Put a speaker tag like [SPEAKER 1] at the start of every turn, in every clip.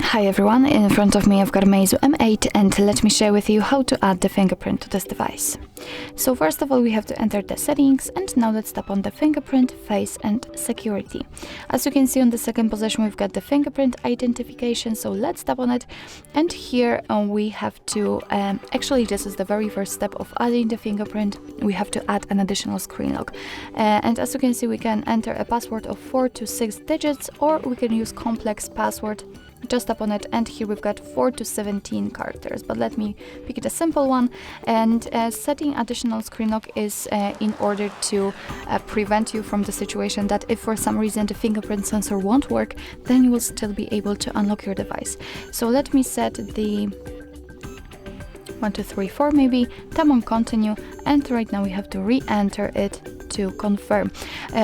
[SPEAKER 1] Hi everyone, in front of me I've got a MEIZU M8 and let me share with you how to add the fingerprint to this device. So first of all we have to enter the settings, and now let's tap on the fingerprint, face and security. As you can see, on the second position we've got the fingerprint identification, so let's tap on it, and here we have to, actually this is the very first step of adding the fingerprint. We have to add an additional screen lock, and as you can see we can enter a password of 4 to 6 digits, or we can use complex password. Just tap on it, and here we've got 4 to 17 characters, but let me pick it a simple one. And setting additional screen lock is in order to prevent you from the situation that if for some reason the fingerprint sensor won't work, then you will still be able to unlock your device. So let me set the 1, 2, 3, 4 maybe, tap on continue, and right now we have to re-enter it to confirm.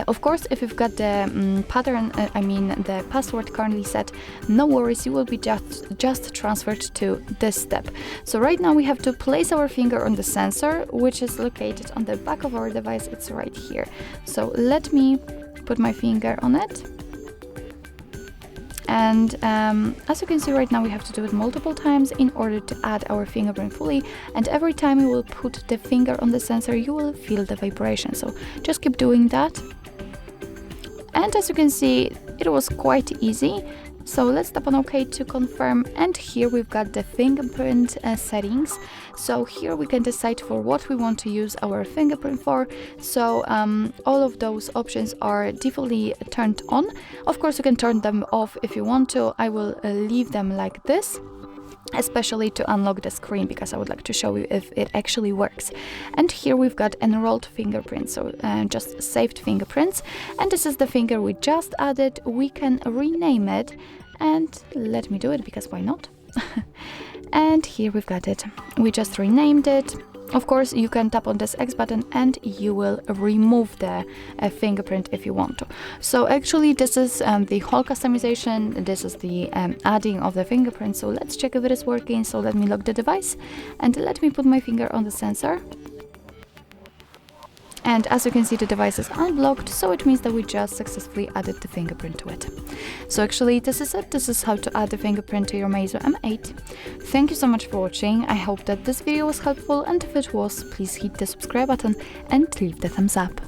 [SPEAKER 1] Of course, if you've got the pattern, the password currently set, no worries, you will be just transferred to this step. So right now we have to place our finger on the sensor, which is located on the back of our device. It's right here. So let me put my finger on it. And as you can see right now we have to do it multiple times in order to add our fingerprint fully, and every time you will put the finger on the sensor you will feel the vibration, so just keep doing that. And as you can see, it was quite easy. So let's tap on OK to confirm, and here we've got the fingerprint settings. So here we can decide for what we want to use our fingerprint for. So all of those options are defaultly turned on. Of course you can turn them off if you want to. I will leave them like this, especially to unlock the screen, because I would like to show you if it actually works. And here we've got enrolled fingerprints, so just saved fingerprints, and this is the finger we just added. We can rename it, and let me do it because why not? And here we've got it. We just renamed it. Of course you can tap on this X button and you will remove the fingerprint if you want to. So actually this is the whole customization. This is the adding of the fingerprint. So let's check if it is working. So let me lock the device and let me put my finger on the sensor. And as you can see, the device is unblocked, so it means that we just successfully added the fingerprint to it. So actually this is it. This is how to add the fingerprint to your MEIZU M8. Thank you so much for watching. I hope that this video was helpful, and if it was, please hit the subscribe button and leave the thumbs up.